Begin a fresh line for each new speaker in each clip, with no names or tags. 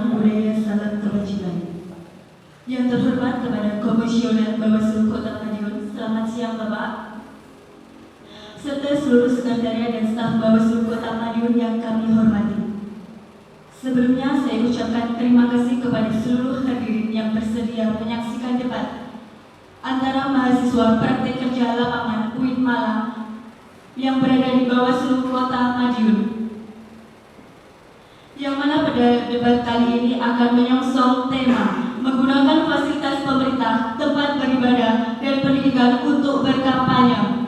Salam Budaya Salam Kebajikan. Yang terhormat kepada Komisioner Bawaslu Kota Madiun, selamat siang Bapak, serta seluruh sekretariat dan staf Bawaslu Kota Madiun yang kami hormati. Sebelumnya saya ucapkan terima kasih kepada seluruh hadirin yang bersedia menyaksikan debat antara mahasiswa praktek kerja lapangan UIN Malang yang berada di Bawaslu Kota Madiun, yang mana pada debat kali ini akan menyongsong tema menggunakan fasilitas pemerintah, tempat beribadah, dan pendidikan untuk berkampanye.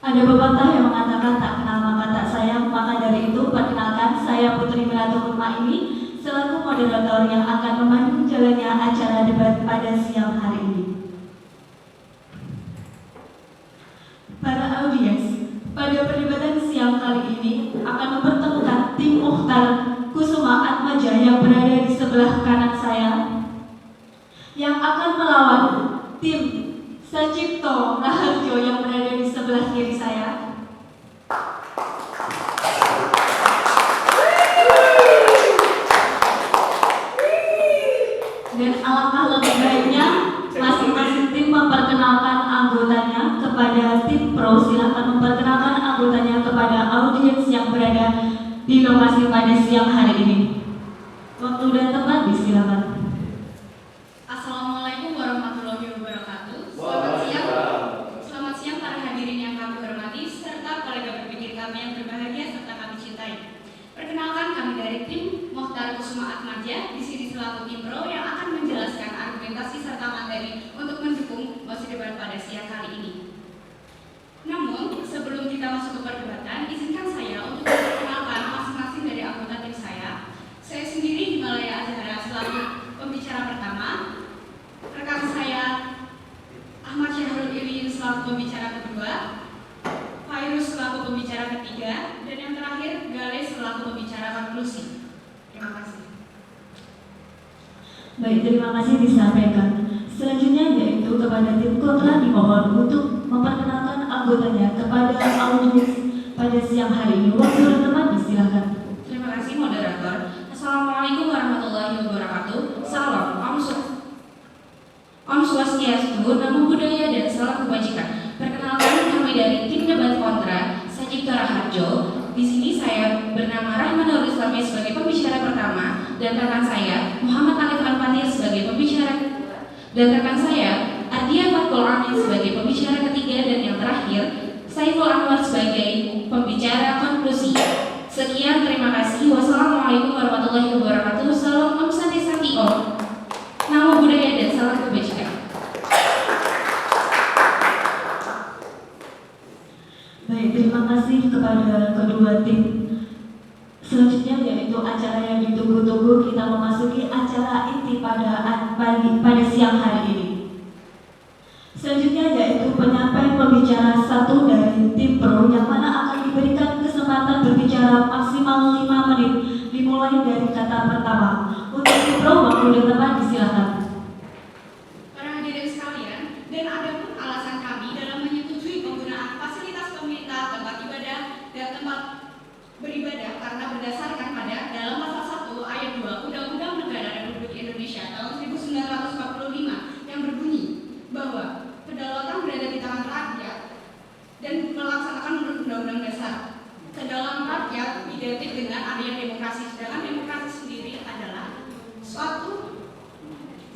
Ada pepatah yang mengatakan tak kenal maka tak sayang, maka dari itu perkenalkan saya Putri Melatu Nurmaini selaku moderator yang akan memandu jalannya acara debat pada siang hari ini. Para audiens, pada perdebatan siang kali ini akan mempertemukan tim Mukhtar Kusuma Atmaja yang berada di sebelah kanan saya yang akan melawan tim Sacipto Raharjo yang berada di sebelah kiri saya. Dan alangkah lebih baiknya masing-masing tim memperkenalkan anggotanya kepada tim pro. Silakan memperkenalkan anggotanya kepada audiens yang berada di lokasi pada siang hari ini. Waktu dan tempat disilakan.
Assalamualaikum warahmatullahi wabarakatuh. Selamat siang para hadirin yang kami hormati serta kolega berpikir kami yang berbahagia serta kami cintai. Perkenalkan, kami dari tim Mukhtar Kusuma Atmaja di sini selaku tim pro yang akan menjelaskan argumentasi serta materi untuk mendukung mosi debat pada siang kali ini. Namun, sebelum kita masuk ke perdebatan, izinkan saya untuk memperkenalkan masing-masing dari anggota tim saya. Saya sendiri Himalaya Azhara selaku pembicara pertama, rekan saya Ahmad Syahrul Ilin selaku pembicara kedua, Fairuz selaku pembicara ketiga, dan yang terakhir Gale selaku pembicara konklusi. Terima kasih.
Baik, terima kasih disampaikan. Selanjutnya yaitu kepada tim kontra dimohon untuk memperkenalkan anggotanya kepada audiens pada siang hari ini. Waktu dan tempat disilakan.
Terima kasih moderator. Assalamualaikum warahmatullahi wabarakatuh. Salam Om Swastiastu, Namo Buddhaya dan salam kebajikan. Perkenalkan, kami dari tim debat kontra Sacipto Raharjo. Di sini saya bernama Rahmanul Islami sebagai pembicara pertama dan rekan saya Muhammad Alif Al-Fatih sebagai pembicara dan rekan saya Ardia Fatkul Amin sebagai pembicara ketiga dan yang terakhir Saiful Anwar sebagai pembicara konklusi. Sekian, terima kasih. Wassalamualaikum warahmatullahi wabarakatuh. Salam Om Santi Santi Om. Namo Buddhaya dan salam kebajikan.
Baik, terima kasih kepada kedua tim. Selanjutnya yaitu acara yang ditunggu-tunggu, kita memasuki acara inti pada siang hari ini. Selanjutnya yaitu penyampaian pembicara satu dari tim pro yang mana akan diberikan kesempatan berbicara maksimal 5 menit dimulai dari kata pertama. Untuk tim pro, waktu dan tempat disilakan.
Para hadirin sekalian, dan adapun alasan kami dalam menyetujui penggunaan fasilitas pemerintah, tempat ibadah dan tempat beribadah karena berdasarkan pada dalam pasal 1 ayat 2 Undang-Undang Negara Republik Indonesia tahun 1945 yang berbunyi bahwa kedaulatan berada di tangan rakyat dan melaksanakan menurut Undang-Undang Dasar. Kedaulatan rakyat identik dengan adanya demokrasi, sedangkan demokrasi sendiri adalah suatu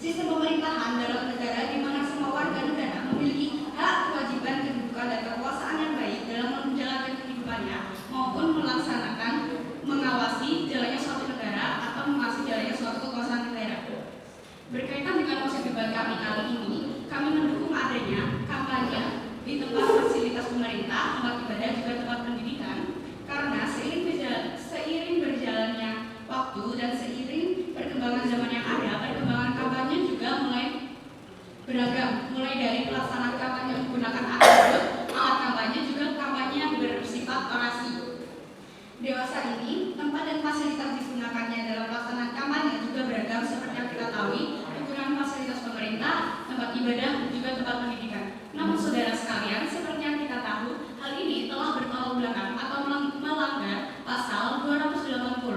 sistem pemerintahan dalam negara di mana semua warga negara memiliki hak, kewajiban, kedudukan, dan kekuasaan yang baik dalam menjalankan kehidupannya maupun melaksanakan mengawasi jalannya suatu negara atau mengawasi jalannya suatu kekuasaan negara. Berkaitan dengan mosi debat kami kali ini, kami mendukung adanya kampanye di tempat fasilitas pemerintah, tempat ibadah, juga tempat pendidikan karena seiring berjalannya waktu dan seiring perkembangan zaman yang ada, perkembangan kampanye juga mulai beragam, mulai dari pelaksanaan kampanye menggunakan alat kampanye, juga kampanye yang bersifat orasi. Dewasa ini, tempat dan fasilitas digunakannya dalam pelaksanaan kampanye juga beragam seperti yang kita tahu, penggunaan fasilitas pemerintah, tempat ibadah, juga tempat pendidikan. Namun saudara sekalian, seperti yang kita tahu, hal ini telah bertolak belakang atau melanggar pasal 280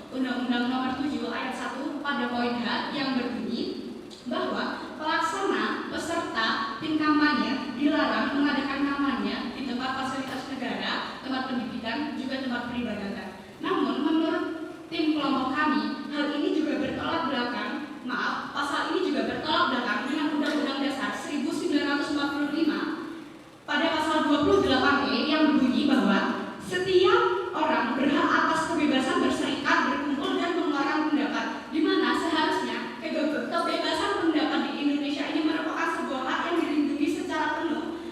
Undang-Undang Undang-Undang Nomor 7 Ayat 1 pada poin H yang berbunyi bahwa pelaksana, peserta, tim kampanye dilarang mengadakan kampanye di tempat fasilitas negara, tempat pendidikan, juga tempat peribadatan. Namun, menurut tim kelompok kami, hal ini juga bertolak belakang, pasal ini juga bertolak belakang dengan Undang-Undang Dasar 1945 pada pasal 28E yang berbunyi bahwa setiap orang berhak atas kebebasan berserikat, berkumpul, dan mengeluarkan pendapat, di mana seharusnya kebebasan pendapat di Indonesia ini merupakan sebuah hak yang dilindungi secara penuh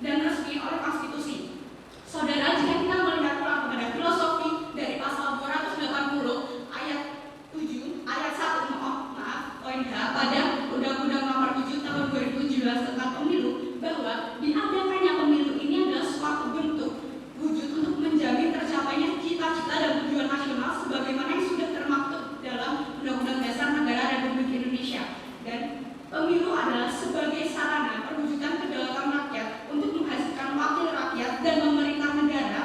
dan resmi oleh konstitusi. Saudara, jika kita melihat ulang kepada filosofi dari pasal 280 ayat 7 ayat 1 poin H pada Undang-Undang Nomor 7 tahun 2017 tentang pemilu, bahwa diadakannya pemilu ini adalah suatu bentuk wujud untuk menjamin tercapainya cita-cita dan tujuan nasional sebagaimana yang sudah termaktub dalam Undang-Undang Dasar Negara Republik Indonesia. Dan pemilu adalah sebagai sarana perwujudan kedaulatan rakyat untuk menghasilkan wakil rakyat dan memerintah negara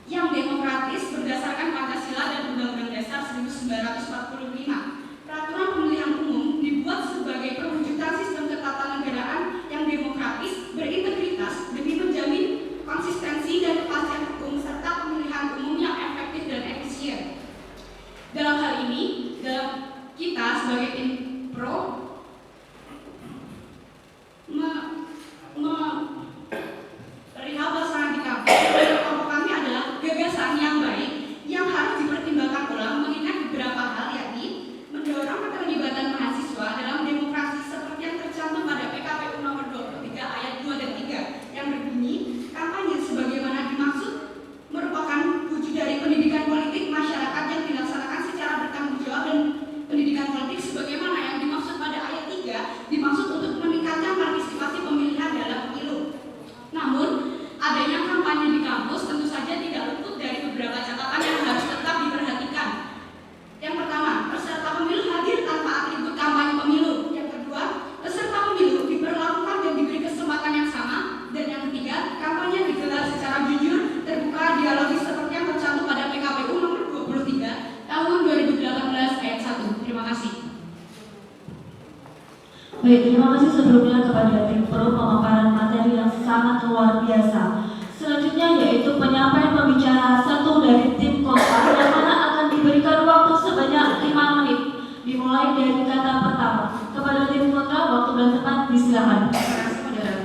yang demokratis berdasarkan Pancasila dan Undang-Undang Dasar 1945. Peraturan pemilihan umum dibuat sebagai perwujudan sistem ketatanegaraan yang demokratis, berintegritas, demi menjamin konsistensi dan kepastian hukum serta pemilihan umum yang efektif dan efisien. Dalam hal ini, kita sebagai tim pro perihal pelaksanaan di kampus, kelompok kami adalah gagasan yang baik yang harus dipertimbangkan ulang mengingat beberapa hal, yakni mendorong keterlibatan mahasiswa dalam demokrasi seperti yang tercantum pada PKPU nomor 23 ayat 2 dan 3 yang berbunyi kampanye sebagaimana dimaksud merupakan wujud dari pendidikan politik masyarakat yang dilaksanakan secara bertanggung jawab, dan pendidikan politik sebagaimana yang dimaksud pada ayat 3 dimaksud untuk meningkatkan partisipasi pemilihan dalam pemilu. Namun, adanya kampanye di kampus tentu saja tidak luput dari beberapa catatan yang harus tetap diperhatikan. Yang pertama, peserta pemilu hadir tanpa atribut kampanye pemilu. Yang kedua, peserta pemilu diperlakukan dan diberi kesempatan yang sama. Dan yang ketiga, kampanye digelar secara jujur, terbuka, dialogis seperti yang tercantum pada PKPU nomor 23 tahun 2018 ayat 1. Terima kasih.
Baik, terima kasih sebelumnya kepada tim pro pemaparan materi yang sangat luar biasa. Selanjutnya yaitu penyampaian pembicara satu dari tim kontra yang mana akan diberikan waktu sebanyak 5 menit. Dimulai dari kata pertama. Kepada tim kontra, waktu dan tempat disilakan.
Terima kasih, saudara.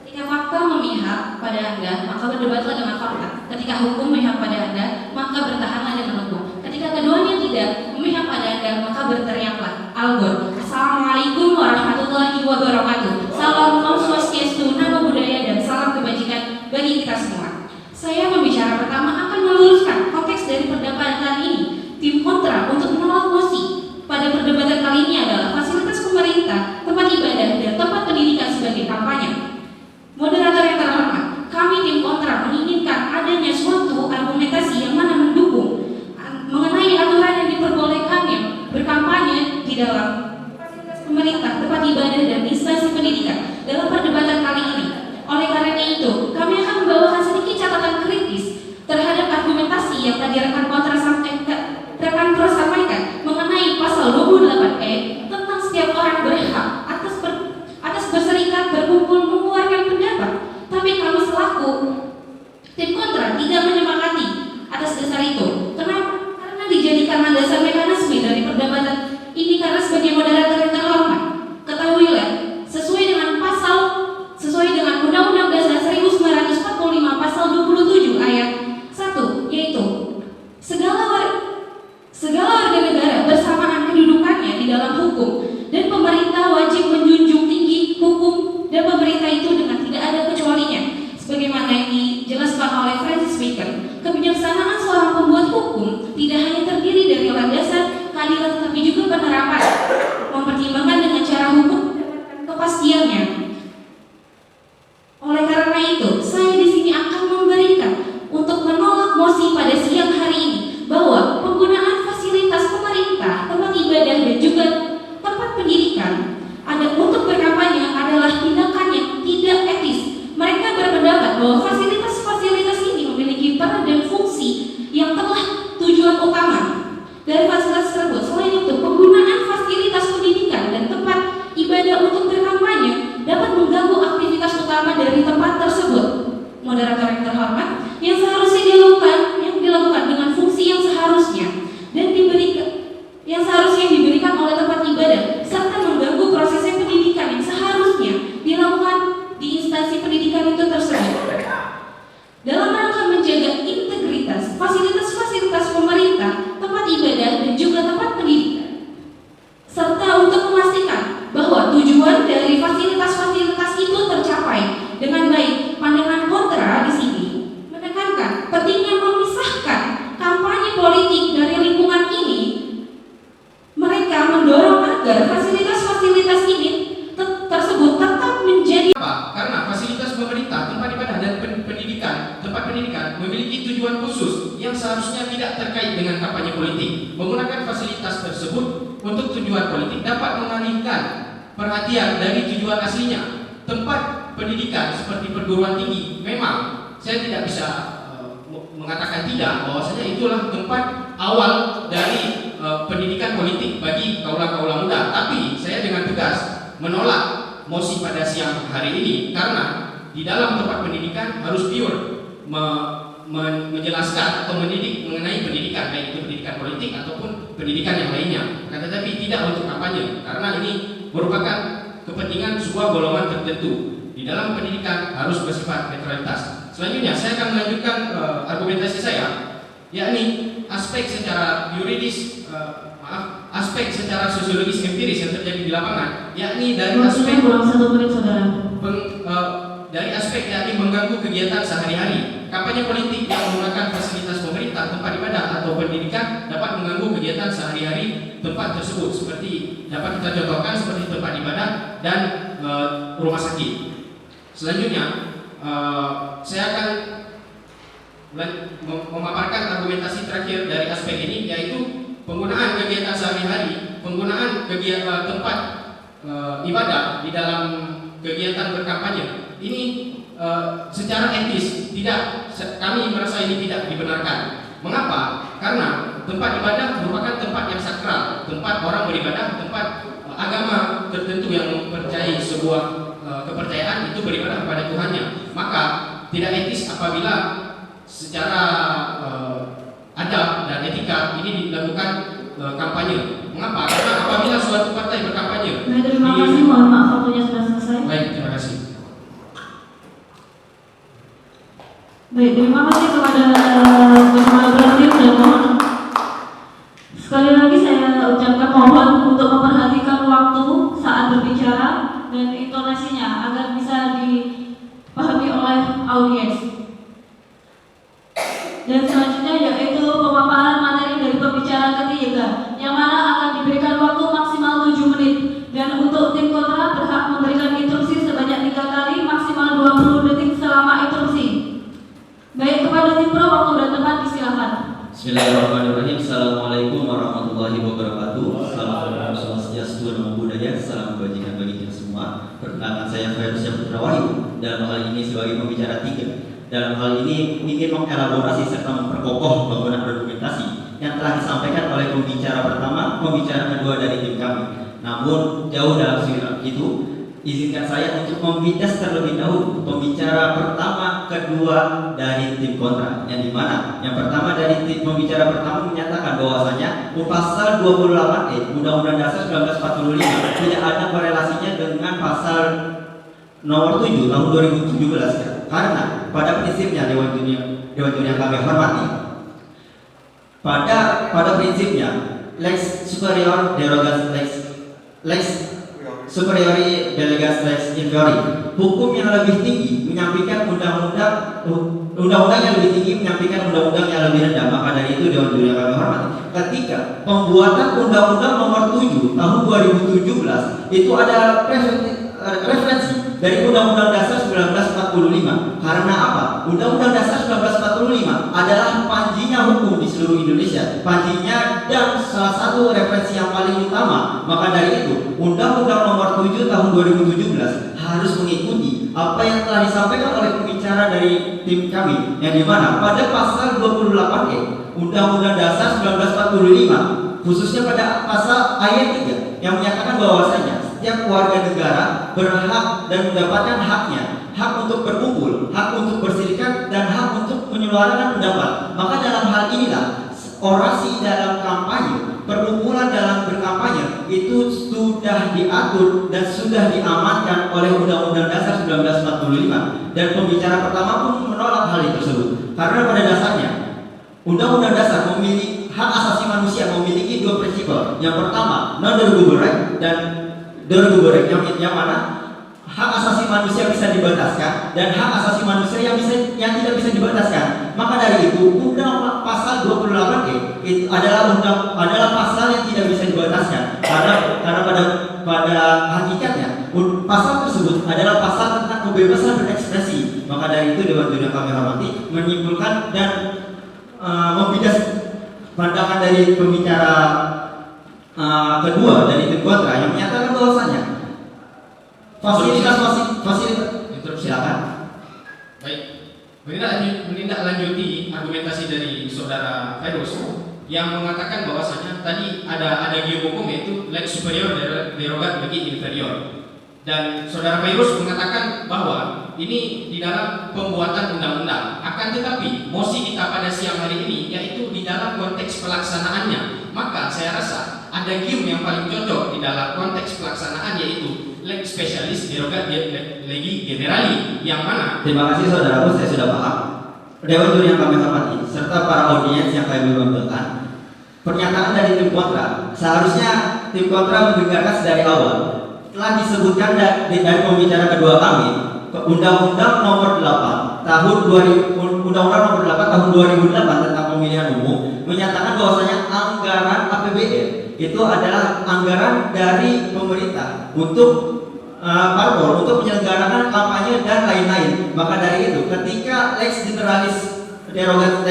Ketika fakta memihak pada Anda, maka berdebatlah dengan fakta. Ketika hukum memihak pada Anda, maka bertahanlah dengan hukum. Ketika keduanya tidak memihak pada Anda, maka berteriaklah. Algor. Assalamualaikum warahmatullahi wabarakatuh. Salam Om Swastiastu, Namo Buddhaya, dan salam kebajikan bagi kita semua. Saya pembicara pertama akan meluruskan konteks dari perdebatan kali ini. Tim kontra untuk menolak mosi pada perdebatan kali ini adalah fasilitas pemerintah, tempat ibadah, dan tempat pendidikan sebagai kampanye. Moderator yang terhormat, kami tim kontra menginginkan adanya suatu argumentasi yang mana mendukung mengenai aturan yang diperbolehkannya berkampanye di dalam fasilitas pemerintah, tempat ibadah, dan instansi pendidikan dalam perdebatan kali ini. Oleh karena itu, kami akan membawakan sedikit catatan kritis terhadap argumentasi yang tadi rekan pro sampaikan mengenai pasal 28E tentang setiap orang berhak atas berserikat, berkumpul, mengeluarkan pendapat. Tapi kami selaku tim kontra tidak menyepakati atas dasar itu. Kenapa? Karena dijadikan landasan mekanisme dari perdebatan ini karena sebagai moderator yang terhormat, ketahuilah sesuai dengan Undang-Undang Dasar 1945 pasal 27 ayat 1, yaitu segala warga negara bersamaan kedudukannya di dalam hukum, dan pemerintah wajib menjunjung tinggi hukum dan pemerintah itu dengan tidak ada kecualinya. Sebagaimana yang dijelaskan oleh Francis Bacon, kebijaksanaan seorang pembuat hukum tidak hanya terdiri dari landasan keadilan tetapi juga penerapan, mempertimbangkan dengan cara hukum kepastiannya. Oleh karena itu, saya di sini akan memberikan untuk menolak mosi pada siang hari ini bahwa penggunaan fasilitas pemerintah, tempat ibadah, dan juga tempat pendidikan untuk berkampanye adalah tindakan yang tidak etis. Mereka berpendapat bahwa fasilitas-fasilitas ini memiliki peran dan fungsi yang telah tujuan utama. Dari
yang seharusnya diberikan oleh tempat ibadah, serta mengganggu prosesnya pendidikan yang seharusnya dilakukan di instansi pendidikan itu tersebut. Dalam rangka menjaga integritas fasilitas-fasilitas pemerintah, tempat ibadah, dan juga tempat pendidikan, serta untuk memastikan bahwa tujuan dari fasilitas-fasilitas itu tercapai dengan baik, pandangan kontra di sini menekankan pentingnya memisahkan kampanye politik dari lingkungan ini. Mereka mendorong agar fasilitas-fasilitas ini tersebut tetap menjadi
karena fasilitas pemerintah, tempat ibadah dan pendidikan, tempat pendidikan memiliki tujuan khusus yang seharusnya tidak terkait dengan kampanye politik. Menggunakan fasilitas tersebut untuk tujuan politik dapat mengalihkan perhatian dari tujuan aslinya. Tempat pendidikan seperti perguruan tinggi, memang saya tidak bisa mengatakan tidak bahwasanya itulah tempat awal dari pendidikan politik bagi kaula-kaula muda. Tapi saya dengan tegas menolak mosi pada siang hari ini karena di dalam tempat pendidikan harus pure menjelaskan atau mendidik mengenai pendidikan, baik itu pendidikan politik ataupun pendidikan yang lainnya. Tetapi tidak untuk kampanye karena ini merupakan kepentingan sebuah golongan tertentu. Di dalam pendidikan harus bersifat netralitas. Selanjutnya saya akan melanjutkan argumentasi saya, yakni aspek secara yuridis, aspek secara sosiologis empiris yang terjadi di lapangan, yakni dari aspek
kurang 1 menit, saudara.
Dari aspek yakni mengganggu kegiatan sehari-hari. Kampanye politik yang menggunakan fasilitas pemerintah, tempat ibadah atau pendidikan dapat mengganggu kegiatan sehari-hari tempat tersebut, seperti dapat kita contohkan seperti tempat ibadah dan rumah sakit. Selanjutnya saya akan memaparkan argumentasi terakhir dari aspek ini, yaitu penggunaan kegiatan sehari-hari, penggunaan kegiatan tempat ibadah di dalam kegiatan berkampanye. Ini secara etis kami merasa ini tidak dibenarkan. Mengapa? Karena tempat ibadah merupakan tempat yang sakral, tempat orang beribadah, tempat agama tertentu yang mempercayai sebuah kepercayaan itu beribadah kepada Tuhannya. Maka tidak etis apabila secara adab dan etika ini dilakukan kampanye. Mengapa? Karena apabila suatu partai berkampanye.
Baik, terima kasih. Mohon maaf waktunya sudah selesai.
Baik, terima kasih.
Baik, terima kasih kepada Bapak Tim dan mohon sekali lagi saya ucapkan mohon untuk memperhatikan waktu saat berbicara dan intonasinya agar bisa dipahami oleh audiens. Dan selanjutnya yaitu pemaparan materi dari pembicara ketiga, yang mana akan diberikan waktu maksimal 7 menit dan untuk tim kontra berhak memberikan instruksi sebanyak 3 kali maksimal 20 detik selama instruksi. Baik, kepada tim pro waktu dan tempat disilakan.
Bismillahirrahmanirrahim. Assalamualaikum warahmatullahi wabarakatuh. Salam swastiastu, namo buddhaya, salam kebajikan bagi kita semua. Perkenalkan, saya Ferdiansyah Putra Wahyu. Dalam hal ini sebagai pembicara 3. Dalam hal ini ingin mengelaborasi serta memperkokoh bangunan argumentasi yang telah disampaikan oleh pembicara pertama, pembicara kedua dari tim kami. Namun jauh dalam itu, izinkan saya untuk membidas terlebih dahulu pembicara pertama, kedua dari tim kontra, yang dimana yang pertama dari tim pembicara pertama menyatakan bahwasanya pasal 28E Undang-Undang Dasar 1945 tidak ada korelasinya dengan pasal nomor 7 tahun 2017 karena pada prinsipnya Dewan Juri yang kami hormati, pada prinsipnya lex superior derogas lex superiori delegas lex inferiori, hukum yang lebih tinggi menyampaikan undang-undang yang lebih tinggi menyampaikan undang-undang yang lebih rendah. Maka dari itu Dewan Juri yang kami hormati, ketika pembuatan Undang-Undang Nomor 7 Tahun 2017 itu ada referensi dari Undang-Undang Dasar 1945. Karena apa? Undang-Undang Dasar 1945 adalah panjinya hukum di seluruh Indonesia, panjinya dan salah satu referensi yang paling utama. Maka dari itu Undang-Undang Nomor 7 Tahun 2017 harus mengikuti apa yang telah disampaikan oleh pembicara dari tim kami, yang dimana pada pasal 28E Undang-Undang Dasar 1945 khususnya pada pasal ayat 3 yang menyatakan bahwasanya setiap warga negara berhak dan mendapatkan haknya, hak untuk berkumpul, hak untuk berserikat, dan hak untuk menyuarakan pendapat. Maka dalam hal inilah orasi dalam kampanye, perkumpulan dalam diatur dan sudah diamankan oleh Undang-Undang Dasar 1945 dan pembicara pertama pun menolak hal tersebut karena pada dasarnya Undang-Undang Dasar memiliki hak asasi manusia memiliki dua prinsip. Yang pertama non-derogable right dan derogable right yang mana hak asasi manusia bisa dibataskan dan hak asasi manusia yang tidak bisa dibataskan. Maka dari itu Undang pasal 28E itu adalah pasal yang tidak bisa dibataskan karena pada hakikatnya pasal tersebut adalah pasal tentang kebebasan berekspresi. Maka dari itu Dewan Juri yang kami hormati menyimpulkan dan membidas pandangan dari pembicara kedua dari tim kontra yang menyatakan bahwasanya fasilitas silakan.
Baik, menindaklanjuti argumentasi dari saudara Fairuz yang mengatakan bahwasanya tadi ada gium hukum yaitu lex superior derogat bagi inferior. Dan saudara Fairuz mengatakan bahwa ini di dalam pembuatan undang-undang. Akan tetapi mosi kita pada siang hari ini yaitu di dalam konteks pelaksanaannya. Maka saya rasa ada gium yang paling cocok di dalam konteks pelaksanaan yaitu lex specialis derogat legi generali yang mana.
Terima kasih saudaraku, saya sudah paham. Dewan Juri yang kami hormati serta para audiens yang kami banggakan. Pernyataan dari tim kontra seharusnya tim kontra mendengarkan dari awal. Telah disebutkan dari pembicara kedua kami, Undang-Undang Nomor 8 Tahun 2008 tentang pemilihan umum menyatakan bahwasanya anggaran APBN itu adalah anggaran dari pemerintah untuk parpol untuk menyelenggarakan kampanye dan lain-lain. Maka dari itu, ketika lex generalis derogat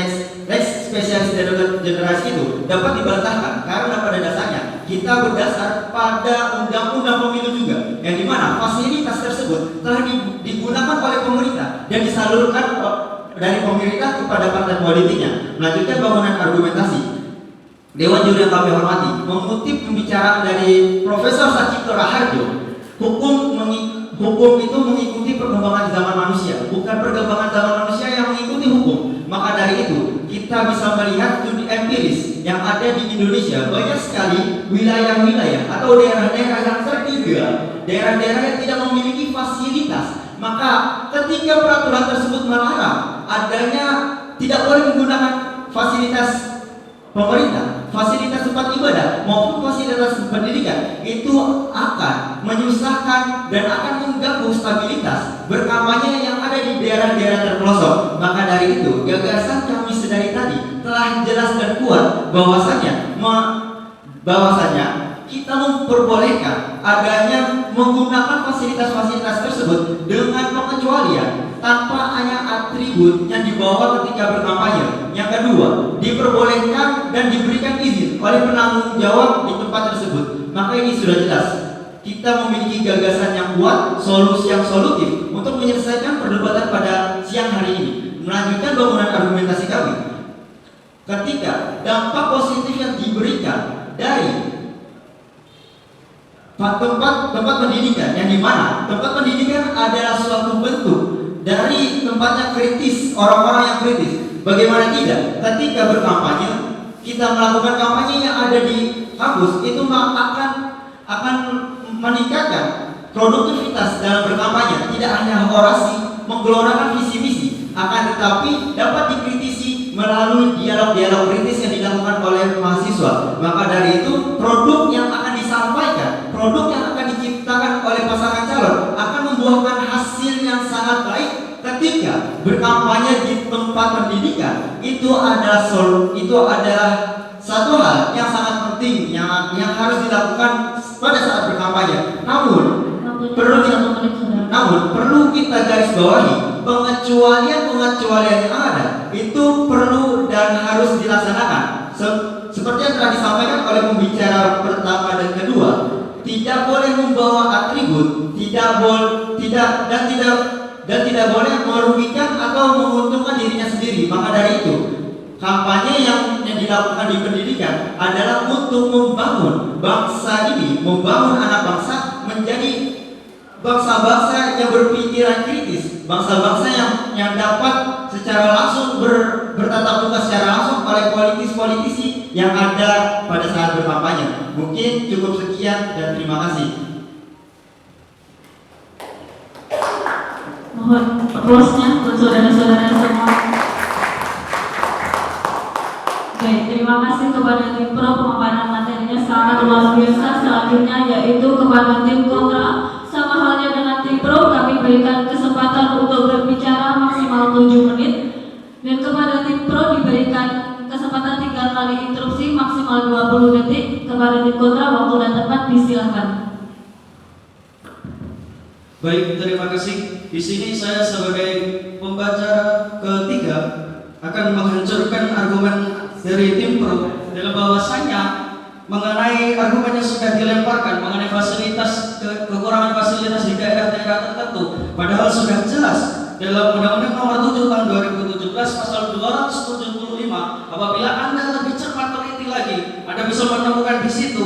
lex spesialis derogat generasi itu dapat dibantahkan karena pada dasarnya kita berdasar pada undang-undang pemilu juga, yang dimana fasilitas tersebut telah digunakan oleh pemerintah dan disalurkan dari pemerintah kepada partai politiknya. Melanjutkan bangunan argumentasi, Dewan Juri yang kami hormati mengutip pembicaraan dari Profesor Sachito Raharjo, hukum itu mengikuti perkembangan zaman manusia, bukan perkembangan zaman manusia yang mengikuti hukum. Maka dari itu kita bisa melihat studi empiris yang ada di Indonesia, banyak sekali wilayah-wilayah atau daerah-daerah yang tertinggal, daerah-daerah yang tidak memiliki fasilitas. Maka ketika peraturan tersebut melarang adanya tidak boleh menggunakan fasilitas pemerintah, fasilitas tempat ibadah maupun fasilitas pendidikan, itu akan menyusahkan dan akan mengganggu stabilitas berkampanye yang ada di daerah-daerah terpelosok. Maka dari itu gagasan kami sedari tadi telah jelas dan kuat bahwasanya kita memperbolehkan adanya menggunakan fasilitas-fasilitas tersebut dengan pengecualian tanpa hanya atribut yang dibawa ketika berkampanye. Yang kedua, diperbolehkan dan diberikan izin oleh penanggung jawab di tempat tersebut. Maka ini sudah jelas kita memiliki gagasan yang kuat, solusi yang solutif untuk menyelesaikan perdebatan pada siang hari ini. Melanjutkan bangunan argumentasi kami, ketika dampak positif yang diberikan dari tempat pendidikan, yang dimana tempat pendidikan adalah suatu bentuk dari tempatnya kritis, orang-orang yang kritis. Bagaimana tidak ketika berkampanye, kita melakukan kampanye yang ada di kampus itu akan meningkatkan produktivitas dalam berkampanye. Tidak hanya orasi, menggelorakan visi misi, akan tetapi dapat dikritisi melalui dialog-dialog kritis yang dilakukan oleh mahasiswa. Maka dari itu produk yang akan disampaikan, produk yang akan diciptakan oleh pasangan calon akan membuahkan hasil yang sangat baik ketika berkampanye di tempat pendidikan. Itu adalah satu hal yang sangat penting yang harus dilakukan pada saat berkampanye. Namun perlu kita garis bawahi, pengecualian yang ada itu perlu dan harus dilaksanakan. Seperti yang telah disampaikan oleh pembicara pertama dan kedua, tidak boleh membawa atribut, tidak boleh merugikan atau menguntungkan dirinya sendiri. Maka dari itu, kampanye yang dilakukan di pendidikan adalah untuk membangun bangsa ini, membangun anak bangsa menjadi bangsa-bangsa yang berpikiran kritis, bangsa-bangsa yang dapat secara langsung bertatap muka secara langsung oleh politisi yang ada pada saat berkampanye. Mungkin cukup sekian dan terima kasih.
Mohon applause-nya buat saudara-saudara semua. Baik, terima kasih kepada tim pro, pemaparan materinya sangat luar biasa. Selanjutnya yaitu kepada tim kontra, sama halnya dengan tim pro, kami berikan kesempatan untuk berbicara maksimal 7 menit, dan kepada tim pro diberikan kesempatan 3 kali interupsi maksimal 20 detik. Kepada tim kontra, waktu dan tempat disilahkan.
Baik, terima kasih. Di sini saya sebagai pembaca ketiga akan menghancurkan argumen dari tim pro dalam bahwasanya mengenai argumen yang sudah dilemparkan mengenai fasilitas kekurangan fasilitas di daerah-daerah tertentu, padahal sudah jelas dalam Undang-Undang Nomor 7 Tahun 2017 Pasal 275. Apabila Anda lebih cermat teliti lagi, Anda bisa menemukan di situ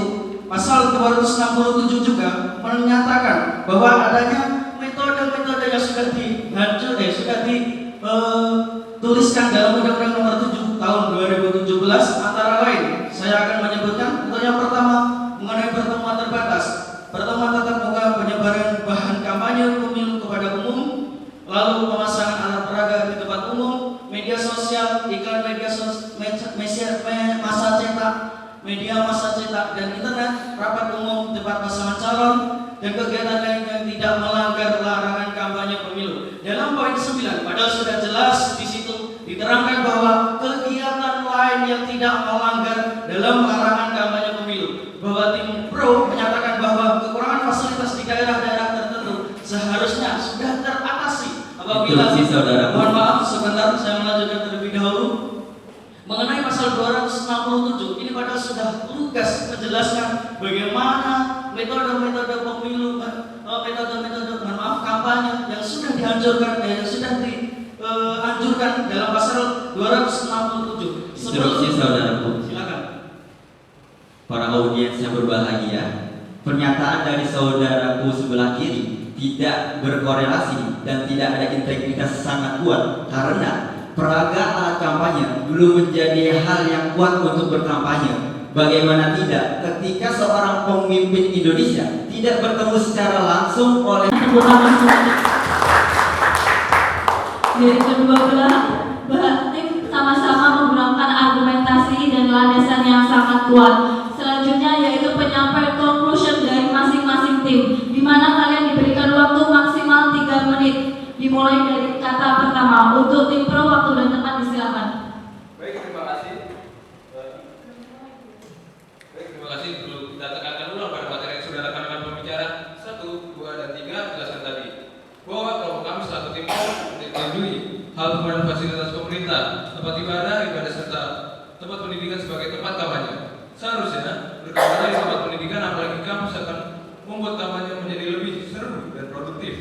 Pasal 267 juga menyatakan bahwa adanya metode-metode yang sudah dituliskan dalam Undang-Undang Nomor 7 Tahun 2017, antara lain saya akan menyebutkan. Untuk yang pertama mengenai pertemuan terbatas, pertemuan tatap muka, penyebaran bahan kampanye pemilu kepada umum, lalu pemasangan alat peraga di tempat umum, media sosial, iklan media massa cetak, media massa cetak dan internet, rapat umum, tempat pasangan calon, dan kegiatan lain yang tidak melanggar larangan kampanye pemilu. Dalam poin 9, padahal sudah jelas di situ diterangkan bahwa kegiatan lain yang tidak melanggar dalam larangan kampanye pemilu. Bahwa tim pro menyatakan bahwa kekurangan fasilitas di daerah-daerah tertentu seharusnya sudah teratasi apabila. Mohon maaf sebentar, saya melanjutkan terlebih dahulu. Mengenai pasal 267 ini padahal sudah lugas menjelaskan bagaimana metode-metode pemilu, metode-metode kampanye yang sudah dihancurkan, yang sudah dianjurkan dalam pasal 267.
Instruksi saudaraku.
Silakan.
Para audiens yang berbahagia, pernyataan dari saudaraku sebelah kiri tidak berkorelasi dan tidak ada integritas sangat kuat, karena peraga alat kampanye belum menjadi hal yang kuat untuk berkampanye. Bagaimana tidak ketika seorang pemimpin Indonesia tidak bertemu secara langsung oleh
dari kedua belah tim sama-sama menggunakan argumentasi dan landasan yang sangat kuat. Selanjutnya yaitu penyampaian conclusion dari masing-masing tim, di mana kalian diberikan waktu maksimal 3 menit. Dimulai dari kata pertama. Untuk tim pro, waktu dan tempat disilakan.
Baik, terima kasih. Perlu kita tekankan ulang pada materi yang sudah rekan-rekan pembicara 1, 2, dan 3 jelaskan tadi bahwa kelompok kami selaku tim pro menyetujui hal pembangunan fasilitas pemerintah, tempat ibadah serta tempat pendidikan sebagai tempat kampanye. Seharusnya berkampanye di tempat pendidikan, apalagi kampus, akan membuat kampanye menjadi lebih seru dan produktif.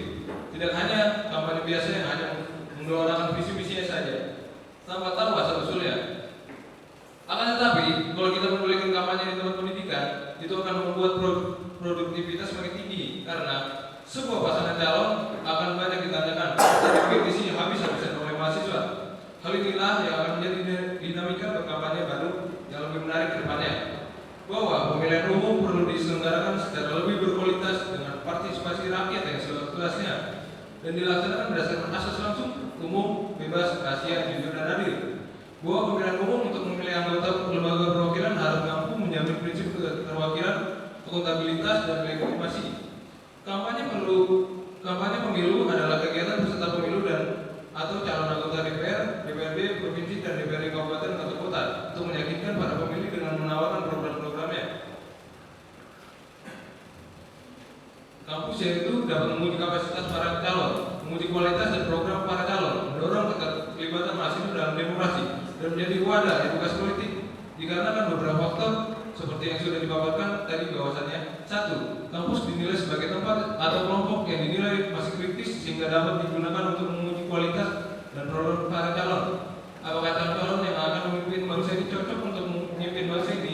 Tidak hanya kampanye biasa yang hanya menggelorakan visi-visinya saja tanpa tahu asal-usulnya. Akan tetapi, kalau kita membolehkan kampanye di tempat pendidikan, itu akan membuat produktivitas semakin tinggi, karena sebuah pasangan calon akan banyak ditanyakan dan visinya habis-habisan oleh mahasiswa. Hal inilah yang akan menjadi dinamika berkampanye baru yang lebih menarik ke depannya. Bahwa pemilihan umum perlu diselenggarakan secara lebih berkualitas dengan partisipasi rakyat yang seluas-luasnya dan dilaksanakan berdasarkan asas langsung, umum, bebas, rahasia, jujur, dan adil. Bahwa pemilihan umum untuk memilih anggota lembaga perwakilan harus mampu menjamin prinsip keterwakilan, akuntabilitas, dan legitimasi. Kampanye pemilu adalah kegiatan peserta pemilu dan atau calon anggota DPR, DPRD, provinsi, dan DPRD kabupaten atau kota untuk meyakinkan para pemilih dengan menawarkan program-programnya. Kampus yaitu dapat menguji kapasitas para calon, menguji kualitas dan program para calon, mendorong keterlibatan mahasiswa dalam demokrasi, dan menjadi wadah edukasi politik. Dikarenakan beberapa faktor seperti yang sudah dipaparkan tadi, bahwasannya 1. Kampus dinilai sebagai tempat atau kelompok yang dinilai masih kritis sehingga dapat digunakan untuk menguji kualitas dan program para calon. Apakah calon yang akan memimpin bangsa ini cocok untuk memimpin bangsa ini?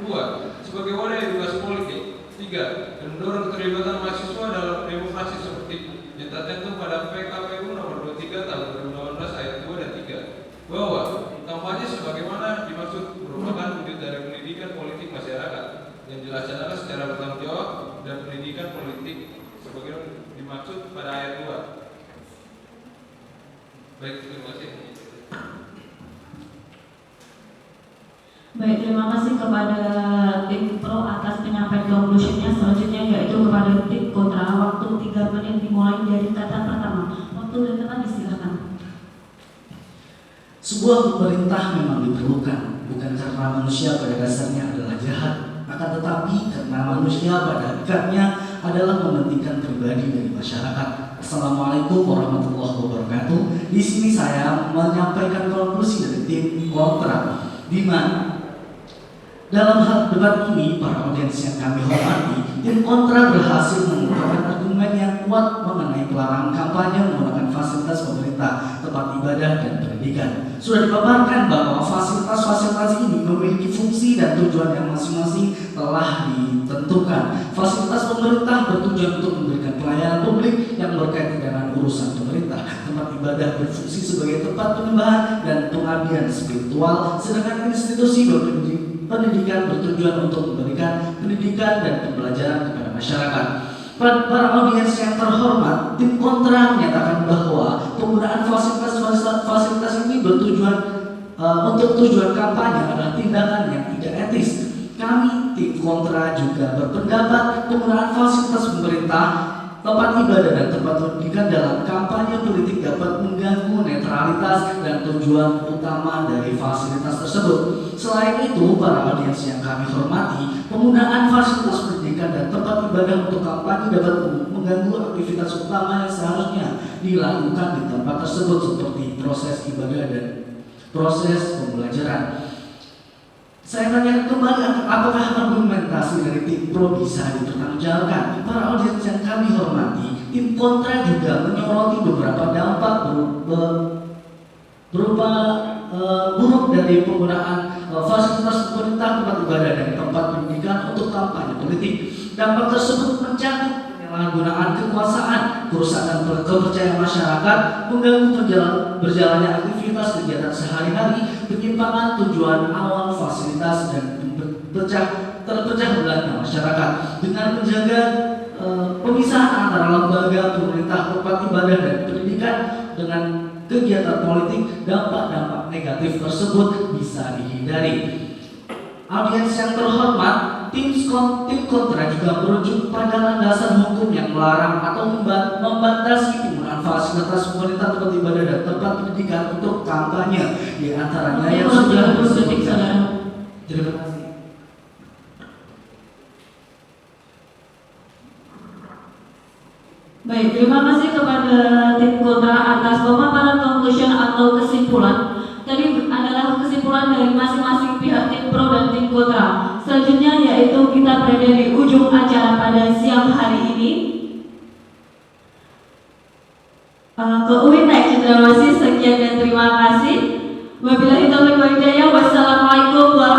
2. Sebagai wadah edukasi politik. 3. Dan mendorong keterlibatan mahasiswa dalam demokrasi seperti yang tertentu pada PKPU nomor 23 tahun 2018 ayat 2 dan 3. Bahwa kampanye sebagaimana dimaksud merupakan wujud dari pendidikan politik masyarakat yang dilaksanakan secara bertanggung jawab dan pendidikan politik sebagaimana dimaksud pada ayat 2. Baik, terima kasih.
Baik, terima kasih kepada tim pro atas penyampaian conclusionnya. Selanjutnya yaitu kepada tim kontra. Waktu 3 menit dimulai dari kata pertama. Waktu dan tempat disilakan.
Sebuah pemerintah memang diperlukan, bukan karena manusia pada dasarnya adalah jahat, akan tetapi karena manusia pada hakikatnya adalah mementingkan pribadi dari masyarakat. Assalamualaikum warahmatullahi wabarakatuh. Di sini saya menyampaikan konklusi dari tim kontra, di mana dalam hal debat ini, para audiens yang kami hormati, tim kontra berhasil mengungkapkan argumen yang kuat mengenai pelarangan kampanye menggunakan fasilitas pemerintah, tempat ibadah, dan pendidikan. Sudah dipaparkan bahwa fasilitas-fasilitas ini memiliki fungsi dan tujuan yang masing-masing telah ditentukan. Fasilitas pemerintah bertujuan untuk memberikan pelayanan publik yang berkaitan dengan urusan pemerintah. Tempat ibadah berfungsi sebagai tempat penyembahan dan pengabdian spiritual, sedangkan institusi pendidikan bertujuan untuk memberikan pendidikan dan pembelajaran kepada masyarakat. Para audiens yang terhormat, tim kontra menyatakan bahwa penggunaan fasilitas ini bertujuan untuk tujuan kampanye adalah tindakan yang tidak etis. Kami tim kontra juga berpendapat penggunaan fasilitas pemerintah, tempat ibadah dan tempat pendidikan dalam kampanye politik dapat mengganggu netralitas dan tujuan utama dari fasilitas tersebut. Selain itu, para audiens yang kami hormati, penggunaan fasilitas pendidikan dan tempat ibadah untuk kampanye dapat mengganggu aktivitas utama yang seharusnya dilakukan di tempat tersebut seperti proses ibadah dan proses pembelajaran. Saya tanya kembali, apakah argumentasi dari tim pro bisa dipertanggungjawabkan? Para audiens yang kami hormati, tim kontra juga menyoroti beberapa dampak berupa buruk dari penggunaan fasilitas pemerintah, tempat ibadah, dan tempat pendidikan untuk kampanye politik. Dampak tersebut mencakup penyalahgunaan kekuasaan, kerusakan kepercayaan masyarakat, mengganggu berjalannya aktivitas kegiatan sehari-hari, penyimpangan tujuan awal fasilitas, dan terpecah belahnya masyarakat. Dengan menjaga pemisahan antara lembaga pemerintah, tempat ibadah, dan pendidikan dengan kegiatan politik, dampak-dampak negatif tersebut bisa dihindari. Audiens yang terhormat, tim kontra juga merujuk pada landasan hukum yang melarang atau membatasi penggunaan fasilitas pemerintah, tempat ibadah, dan tempat pendidikan untuk kampanye. Di antaranya yang sudah disebutkan. Terima kasih.
Baik, terima kasih kepada tim kontra atas pemaparan conclusion atau kesimpulan. Tadi adalah kesimpulan dari masing-masing pihak tim pro dan tim kontra. Selanjutnya yaitu kita berada di ujung acara pada siang hari ini. Ke UIN Cendrawasih, sekian dan terima kasih. Wabillahi taufiq wal hidayah. Wassalamualaikum warahmatullahi wabarakatuh.